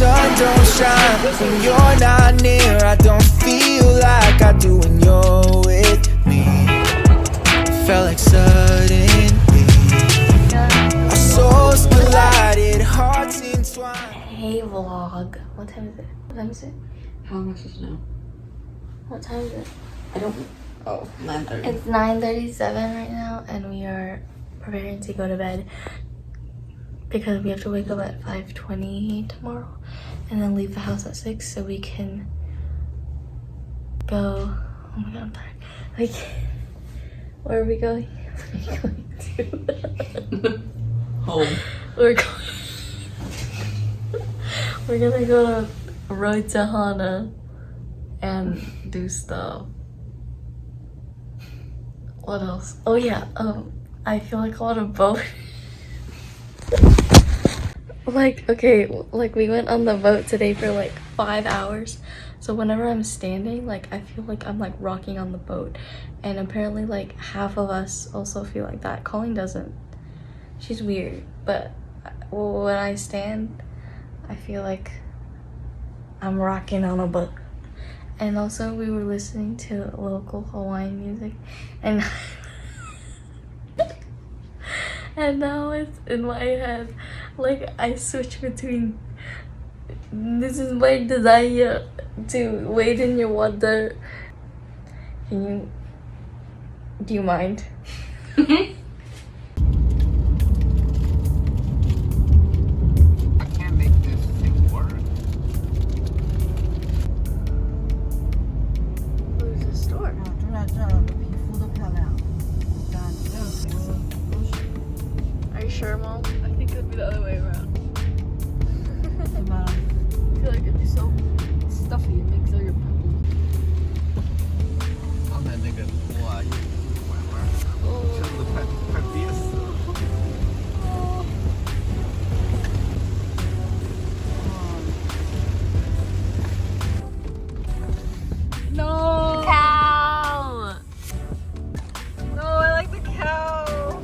sun don't shine when you're not near. I don't feel like I do when you're with me. Felt like suddenly our souls collided, hearts entwined. Hey vlog. What time is it? What time is it? How am I supposed to know? What time is it? I don't. Oh, 9:30. It's 9:37 right now, and we are preparing to go to bed because we have to wake up at 5:20 tomorrow, and then leave the house at 6 so we can go. Oh my god, I'm tired. Like, where are we going? Where are we going to? Home. We're gonna go to Road to Hana and do stuff. What else? Oh yeah, I feel like I want to boat. Okay, we went on the boat today for like 5 hours. So whenever I'm standing, like I feel like I'm like rocking on the boat. And apparently like half of us also feel like that. Colleen doesn't. She's weird. But when I stand, I feel like I'm rocking on a boat. And also we were listening to local Hawaiian music, and and now it's in my head. Like I switch between this is my desire to wade in your water. Do you mind? Sure, Mom? I think it'd be the other way around. I feel like it'd be so stuffy, it makes all your pimples. No! Cow! No, I like the cow!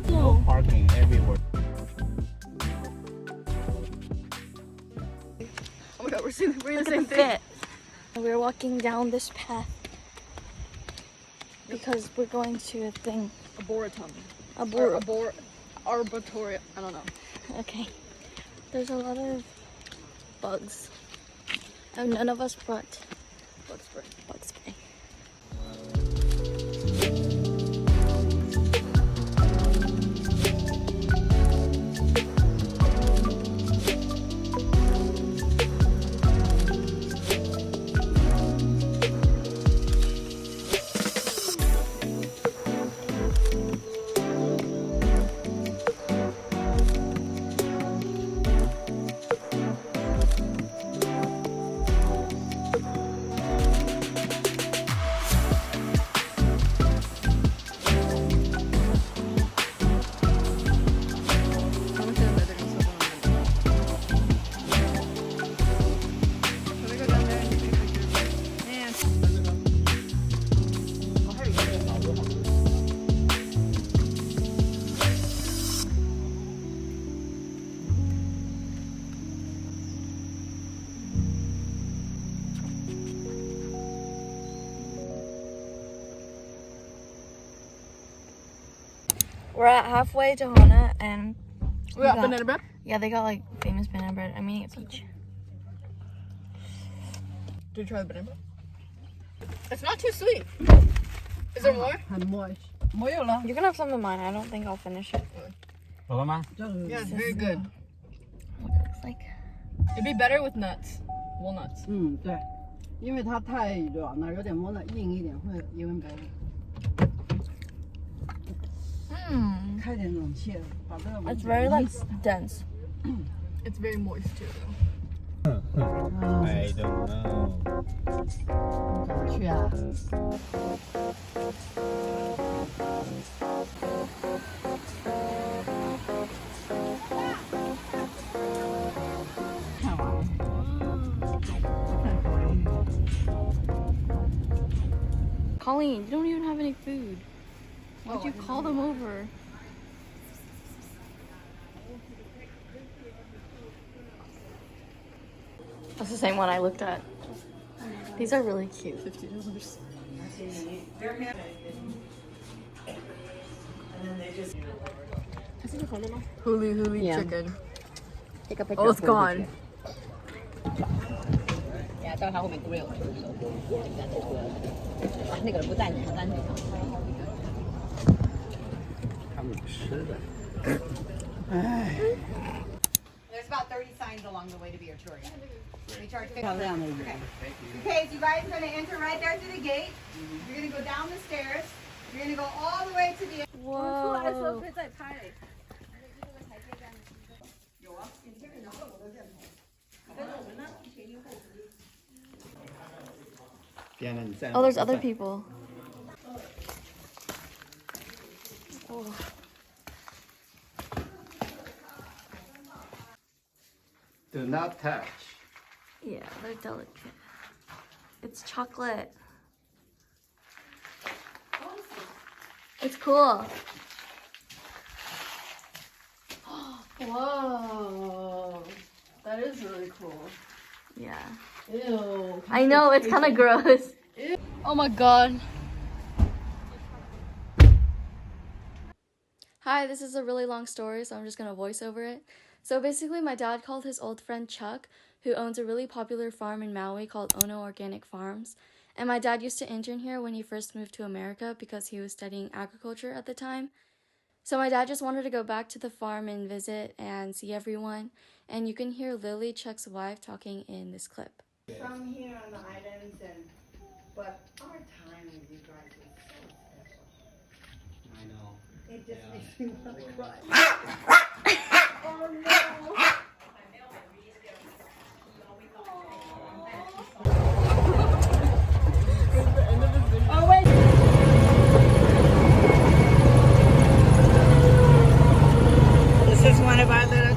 No parking everywhere. Oh my god, we're in the same thing. Fit. We're walking down this path because we're going to a thing. Arboretum. I don't know. Okay. There's a lot of bugs. And none of us brought Bug spray. bug spray. We're at halfway to Hana, and We got banana bread? yeah, they got like famous banana bread. I'm eating a peach. Did you try the banana bread? It's not too sweet. Is there more? You can have some of mine. I don't think I'll finish it. Yeah, it's very good. It's like It'd be better with nuts. Walnuts. 对，因为它太软了，有点摸的硬一点会有点白。开点冷气，把这个。 it's very like dense. It's very moist too. I don't know. 怎么去啊？看完了。Colleen, you don't even have any food. Why'd you call them over? That's the same one I looked at. These are really cute. $50. Huli Yeah. chicken. Take a picture. Oh, it's gone. Yeah, 到它后面 grill 的时候，that's it. 那个不在你单子上。他们吃的。 There's about 30 signs along the way to be a tourist. We charge 50. 漂亮的鱼。 Okay, so you guys are going to enter right there through the gate. You're going to go down the stairs. You're going to go all the way to the end. Whoa. 别人在。 Oh, there's other people. Oh. Do not touch. Yeah, they're delicate. It's chocolate. It's cool. Whoa. That is really cool. Yeah. Ew. I know, it's kind of gross. Oh my god. Hi, this is a really long story, so I'm just gonna voice over it. So basically, my dad called his old friend Chuck, who owns a really popular farm in Maui called Ono Organic Farms. And my dad used to intern here when he first moved to America because he was studying agriculture at the time. So my dad just wanted to go back to the farm and visit and see everyone. And you can hear Lily, Chuck's wife, talking in this clip. From here on the islands, but our time with you guys was so special. I know. It just makes me want to cry. Oh no! This is one of our little.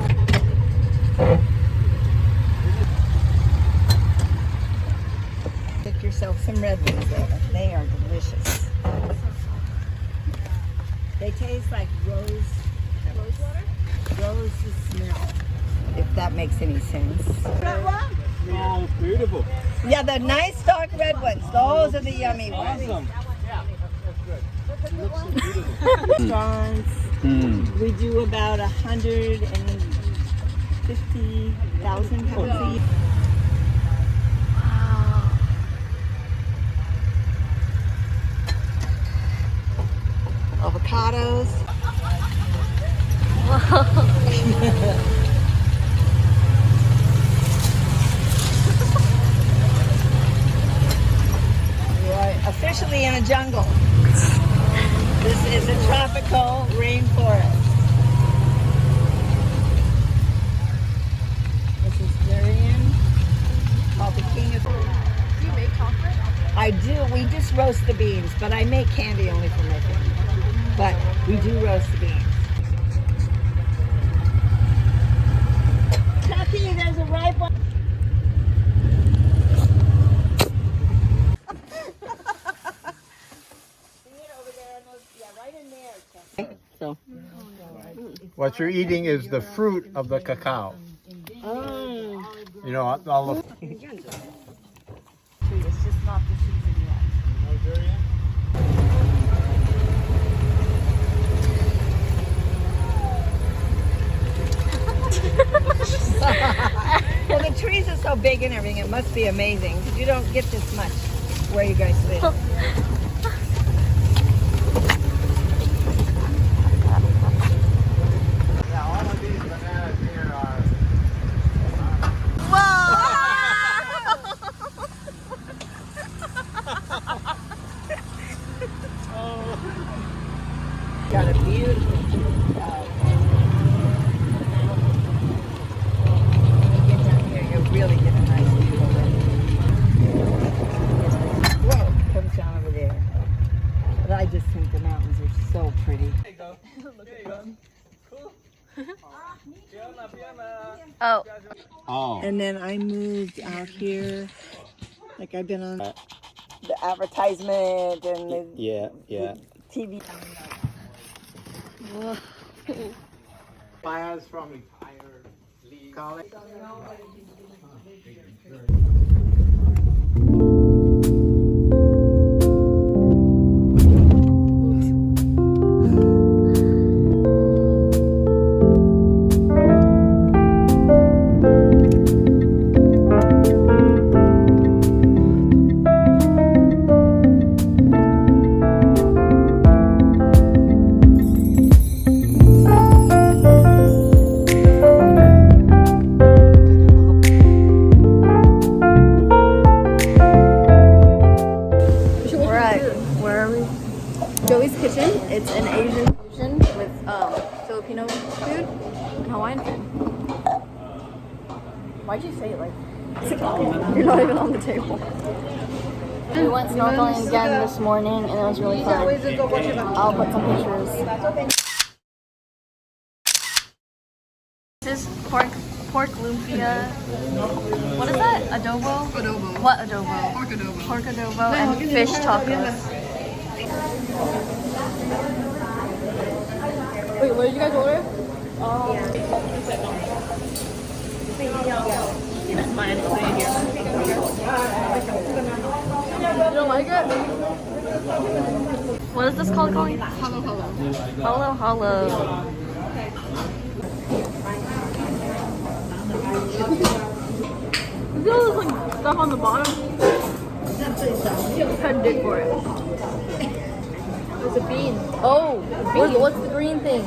Pick yourself some red ones there. They are delicious. They taste like rose water? Rose smell, if that makes any sense. Oh, beautiful. Yeah, the nice dark red ones. Those are the yummy ones. Awesome. Yeah, that's good. Looks so beautiful. Restaurants. We do about 150,000 pounds a year. Wow. Avocados. You are officially in a jungle. This is a tropical rainforest. This is durian, called the king of. Do you make chocolate? I do. We just roast the beans, but I make candy only for my family. But we do roast the beans. Chucky, there's a ripe one. So. What you're eating is the fruit of the cacao. Oh. You know, all the. It's just not the season yet. No durian? Well, the trees are so big and everything, it must be amazing because you don't get this much where you guys live. Yeah, all of these bananas here are. Got a beautiful when you get down here, you really get a nice view of it. Whoa, comes down over there. But I just think the mountains are so pretty. Oh. Oh. And then I moved out here, like I've been on the advertisement and the Yeah. TV. Whoa. Fires from college. We're at, where are we? Joey's Kitchen. It's an Asian fusion with Filipino food and Hawaiian food. Why'd you say it like you're not even on the table? We went snorkeling again this morning and it was really fun. I'll put some pictures. This is pork lumpia. What is that? Adobo? Adobo. What adobo? Pork adobo. Pork adobo and fish tacos. Wait, what did you guys order? You don't like it? What is this called, Colleen? Hello, hello. Hello, hello. Look at all this like stuff on the bottom. Try to dig for it. It's a bean. Oh, what's the green thing?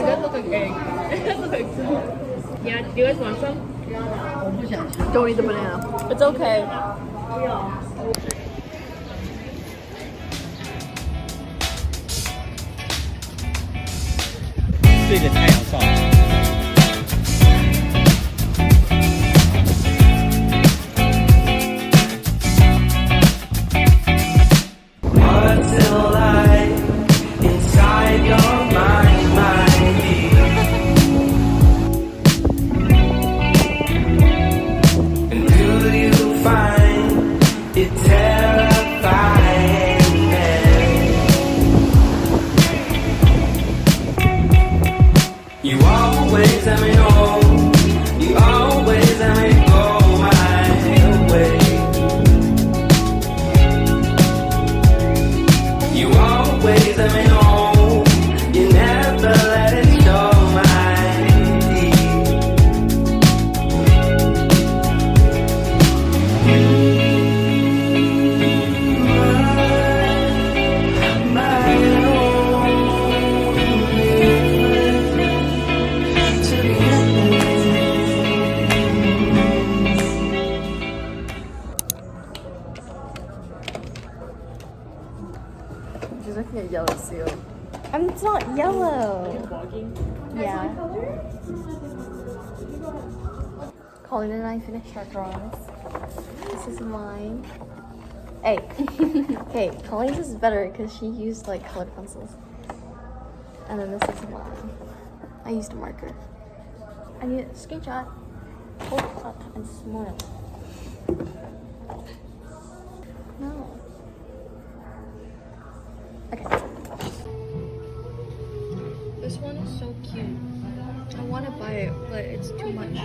That looks like egg. That looks like yeah, do you guys want some? Don't eat the banana. It's okay. 对着太阳照。 Until I inside your mind might be. And do you find it terrifying? You always let me know. You always let me go my way. You always let me know. You never let it show my She's looking at yellow seal. It's not yellow. Yeah. Colleen and I finished our drawings. This is mine. Hey. Okay, Colleen's is better because she used like colored pencils. And then this is mine. I used a marker. I need a screenshot. Hold up and smile. No. Okay. This one is so cute. I want to buy it, but it's too much.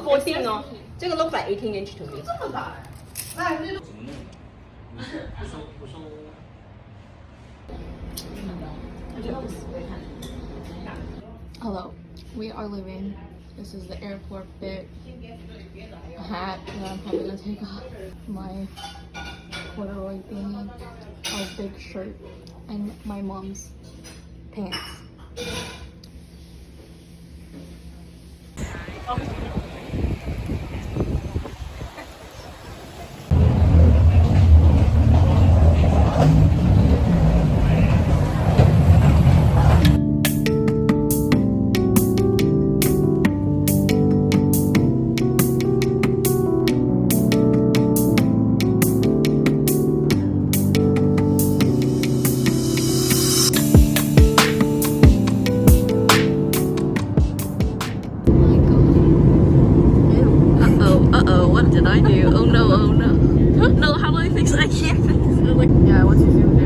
14哦，这个 looks like 18 inch to me. Hello, we are leaving. This is the airport bit. A hat that I'm probably gonna take off. My corduroy thingy, a big shirt, and my mom's pants. Oh my god. Yeah, once you feel